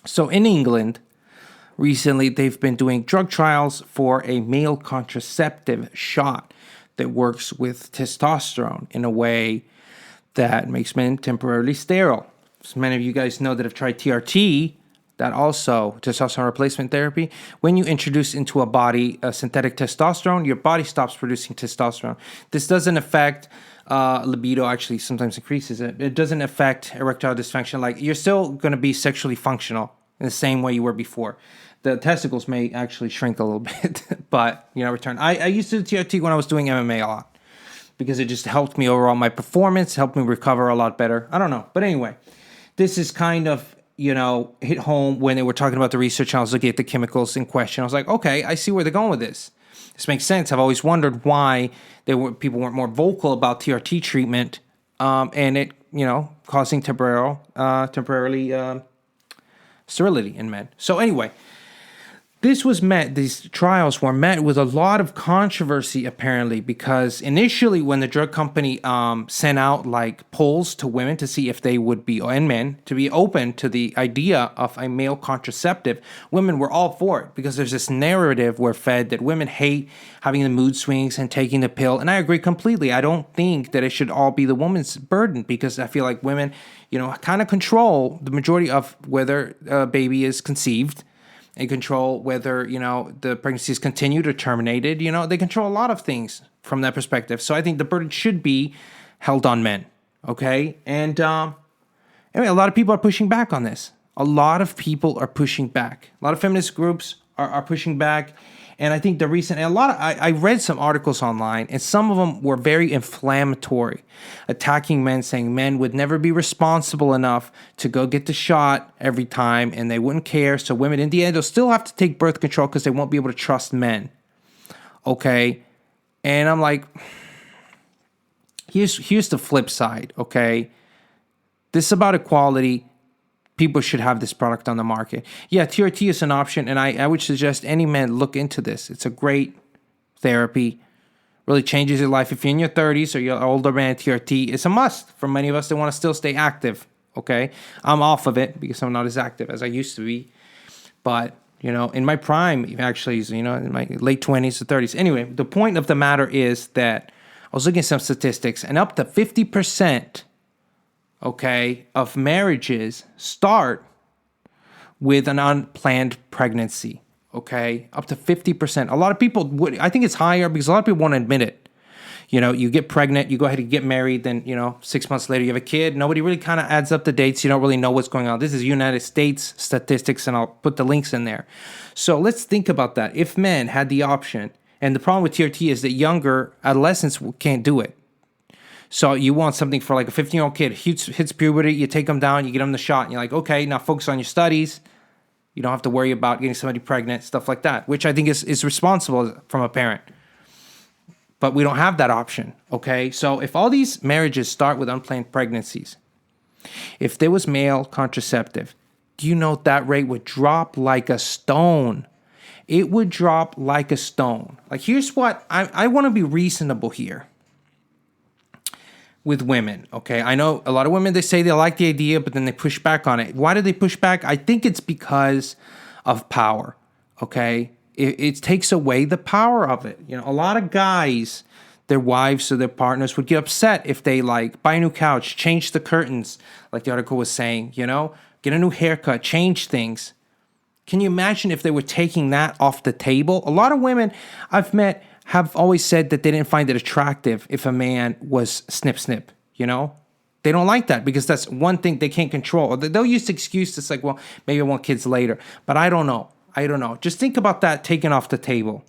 So in England, recently they've been doing drug trials for a male contraceptive shot that works with testosterone in a way that makes men temporarily sterile. So many of you guys know that have tried TRT, that also testosterone replacement therapy. When you introduce into a body a synthetic testosterone, your body stops producing testosterone. This doesn't affect libido, actually sometimes increases it. It doesn't affect erectile dysfunction. Like, you're still going to be sexually functional in the same way you were before. The testicles may actually shrink a little bit, but return. I used to do TRT when I was doing MMA a lot because it just helped me overall, my performance, helped me recover a lot better. I don't know. But anyway, this is kind of, hit home when they were talking about the research. I was looking at the chemicals in question. I was like, okay, I see where they're going with this. This makes sense. I've always wondered why people weren't more vocal about TRT treatment, and it, causing temporarily sterility in men. So anyway, these trials were met with a lot of controversy, apparently, because initially when the drug company sent out like polls to women to see if they would be, and men, to be open to the idea of a male contraceptive, women were all for it because there's this narrative we're fed that women hate having the mood swings and taking the pill. And I agree completely. I don't think that it should all be the woman's burden because I feel like women, kind of control the majority of whether a baby is conceived. They control whether, the pregnancy is continued or terminated. They control a lot of things from that perspective. So I think the burden should be held on men, okay? And anyway, a lot of people are pushing back on this. A lot of people are pushing back. A lot of feminist groups are pushing back. And I think I read some articles online, and some of them were very inflammatory, attacking men, saying men would never be responsible enough to go get the shot every time, and they wouldn't care. So women, in the end, will still have to take birth control because they won't be able to trust men. Okay? And I'm like, here's the flip side, okay? This is about equality. People should have this product on the market. Yeah, TRT is an option, and I would suggest any man look into this. It's a great therapy. Really changes your life. If you're in your 30s or you're an older man, TRT is a must for many of us that want to still stay active, okay? I'm off of it because I'm not as active as I used to be. But, in my prime, actually, in my late 20s to 30s. Anyway, the point of the matter is that I was looking at some statistics, and up to 50%, okay, of marriages start with an unplanned pregnancy, okay? Up to 50%. A lot of people I think it's higher because a lot of people won't admit it. You get pregnant, you go ahead and get married, then, 6 months later you have a kid. Nobody really kind of adds up the dates. You don't really know what's going on. This is United States statistics, and I'll put the links in there. So let's think about that. If men had the option, and the problem with TRT is that younger adolescents can't do it. So you want something for like a 15-year-old kid, hits puberty, you take them down, you get them the shot, and you're like, okay, now focus on your studies. You don't have to worry about getting somebody pregnant, stuff like that, which I think is responsible from a parent. But we don't have that option, okay? So if all these marriages start with unplanned pregnancies, if there was male contraceptive, do you know that rate would drop like a stone? It would drop like a stone. Like, here's what, I want to be reasonable here. With women, okay? I know a lot of women, they say they like the idea, but then they push back on it. Why do they push back? I think it's because of power, okay? It takes away the power of it. A lot of guys, their wives or their partners would get upset if they buy a new couch, change the curtains, like the article was saying, get a new haircut, change things. Can you imagine if they were taking that off the table? A lot of women I've met have always said that they didn't find it attractive if a man was snip. They don't like that because that's one thing they can't control. They'll use the excuse that's like, well, maybe I want kids later. But I don't know. Just think about that taken off the table.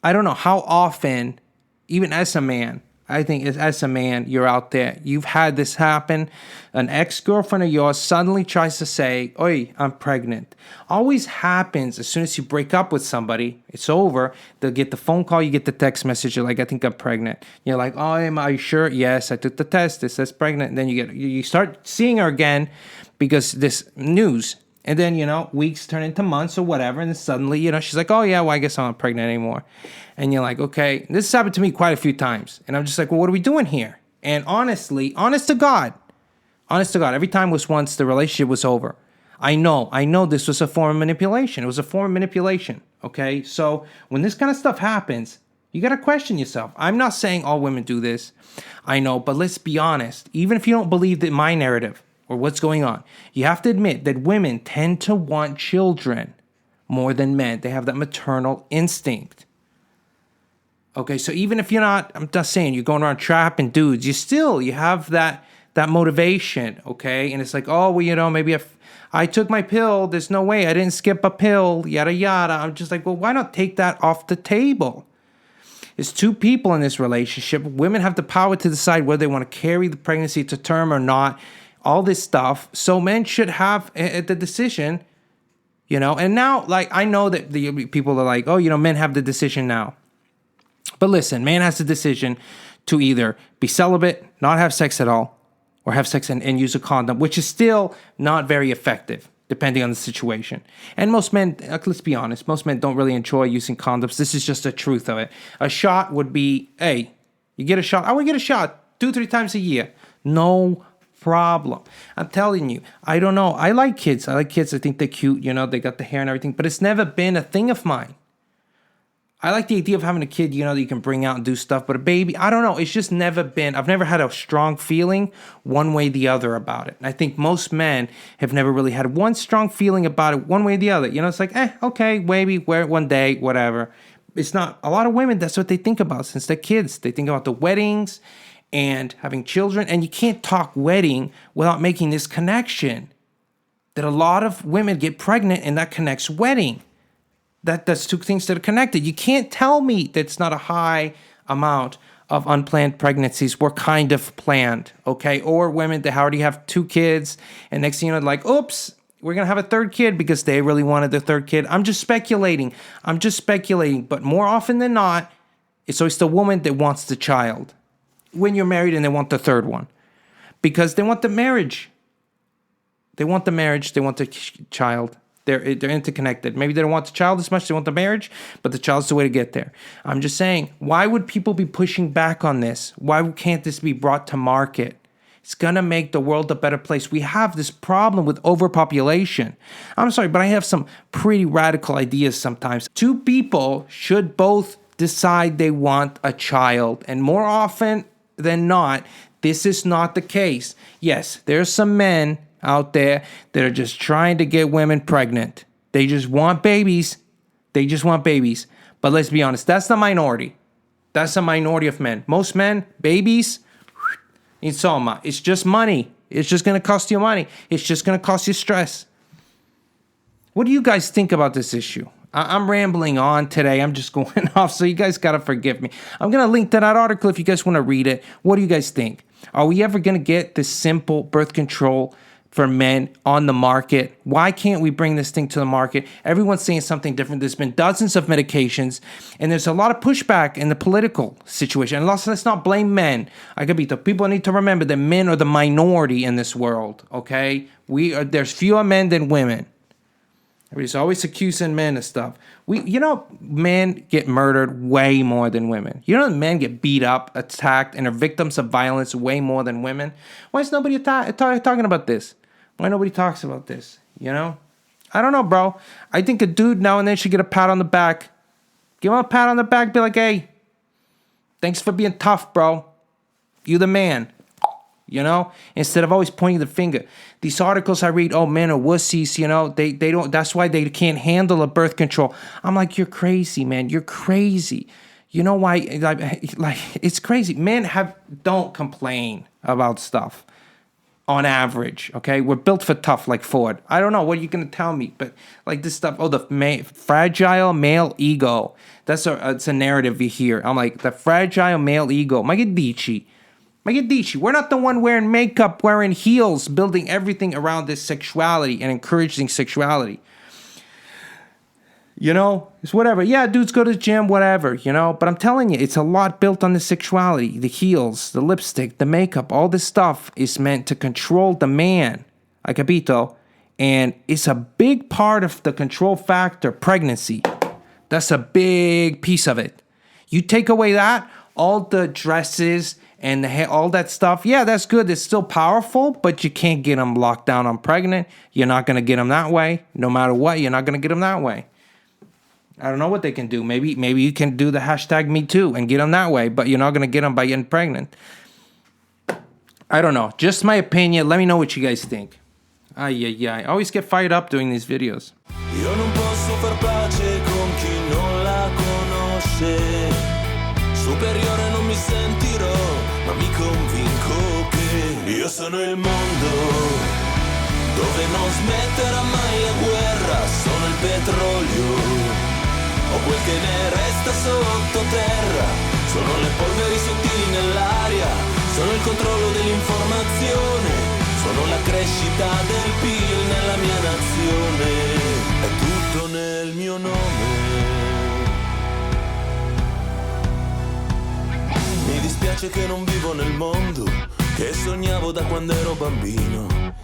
I don't know how often, even as a man, I think as a man, you're out there, you've had this happen. An ex-girlfriend of yours suddenly tries to say, "Oi, I'm pregnant." Always happens as soon as you break up with somebody, it's over. They'll get the phone call, you get the text message, you're like, "I think I'm pregnant." You're like, "Oh, are you sure?" "Yes, I took the test. It says pregnant." And then you start seeing her again because this news. And then, weeks turn into months or whatever. And then suddenly, she's like, "Oh, yeah, well, I guess I'm not pregnant anymore." And you're like, okay, this has happened to me quite a few times. And I'm just like, well, what are we doing here? And honestly, honest to God, every time was once the relationship was over. I know this was a form of manipulation. It was a form of manipulation, okay? So when this kind of stuff happens, you got to question yourself. I'm not saying all women do this. I know, but let's be honest. Even if you don't believe that my narrative or what's going on, you have to admit that women tend to want children more than men. They have that maternal instinct. Okay, so even if you're not, I'm just saying, you're going around trapping dudes, you have that motivation, okay? And it's like, oh, well, maybe if I took my pill, there's no way I didn't skip a pill, yada, yada. I'm just like, well, why not take that off the table? It's two people in this relationship. Women have the power to decide whether they want to carry the pregnancy to term or not, all this stuff. So men should have the decision, And now, like, I know that the people are like, oh, men have the decision now. But listen, man has the decision to either be celibate, not have sex at all, or have sex and use a condom, which is still not very effective, depending on the situation. And most men, let's be honest, most men don't really enjoy using condoms. This is just the truth of it. A shot would be, hey, you get a shot. I would get a shot 2-3 times a year. No problem. I'm telling you, I don't know. I like kids. I think they're cute. They got the hair and everything. But it's never been a thing of mine. I like the idea of having a kid, that you can bring out and do stuff. But a baby, I don't know. It's just never been. I've never had a strong feeling one way or the other about it. And I think most men have never really had one strong feeling about it one way or the other. It's like, okay, maybe wear it one day, whatever. It's not. A lot of women, that's what they think about since they're kids. They think about the weddings and having children. And you can't talk wedding without making this connection that a lot of women get pregnant and that connects wedding. That's two things that are connected. You can't tell me that it's not a high amount of unplanned pregnancies were kind of planned, okay? Or women that already have 2 kids, and next thing you know, like, oops, we're going to have a 3rd kid because they really wanted the 3rd kid. I'm just speculating. But more often than not, it's always the woman that wants the child when you're married and they want the 3rd one because they want the marriage. They want the child. They're interconnected. Maybe they don't want the child as much. They want the marriage, but the child's the way to get there. I'm just saying, why would people be pushing back on this? Why can't this be brought to market? It's going to make the world a better place. We have this problem with overpopulation. I'm sorry, but I have some pretty radical ideas sometimes. 2 people should both decide they want a child. And more often than not, this is not the case. Yes, there's some men out there that are just trying to get women pregnant. They just want babies. But let's be honest, that's the minority. That's the minority of men. Most men, babies, insomma. It's just money. It's just going to cost you money. It's just going to cost you stress. What do you guys think about this issue? I'm rambling on today. I'm just going off, so you guys got to forgive me. I'm going to link to that article if you guys want to read it. What do you guys think? Are we ever going to get this simple birth control for men on the market? Why can't we bring this thing to the market? Everyone's saying something different. There's been dozens of medications, and there's a lot of pushback in the political situation. And let's not blame men. Agabito, people need to remember that men are the minority in this world, okay? There's fewer men than women. Everybody's always accusing men of stuff. Men get murdered way more than women. Men get beat up, attacked, and are victims of violence way more than women. Why is nobody talking about this? Why nobody talks about this? I don't know, bro. I think a dude now and then should get a pat on the back. Give him a pat on the back. Be like, hey, thanks for being tough, bro. You the man. Instead of always pointing the finger. These articles I read, oh, men are wussies, they don't, that's why they can't handle a birth control. I'm like, you're crazy, man. You're crazy. You know why? Like it's crazy. Men don't complain about stuff on average, okay? We're built for tough like Ford. I don't know. What are you going to tell me? But like this stuff, the fragile male ego. It's a narrative you hear. I'm like, the fragile male ego. Magadici. We're not the one wearing makeup, wearing heels, building everything around this sexuality and encouraging sexuality. It's whatever. Yeah, dudes go to the gym, whatever, But I'm telling you, it's a lot built on the sexuality, the heels, the lipstick, the makeup. All this stuff is meant to control the man, capito. And it's a big part of the control factor, pregnancy. That's a big piece of it. You take away that, all the dresses and all that stuff, yeah, that's good. It's still powerful, but you can't get them locked down on pregnant. You're not going to get them that way. No matter what, you're not going to get them that way. I don't know what they can do. Maybe you can do the hashtag me too and get them that way, but you're not going to get them by getting pregnant. I don't know. Just my opinion. Let me know what you guys think. I always get fired up doing these videos. Io non posso far pace con chi non la conosce. Superiore non mi sentirò, ma mi convinco che io sono il mondo, dove non smetterà mai la guerra. Sono il petrolio, o quel che ne resta sottoterra. Sono le polveri sottili nell'aria, sono il controllo dell'informazione, sono la crescita del PIL nella mia nazione. È tutto nel mio nome. Mi dispiace che non vivo nel mondo che sognavo da quando ero bambino.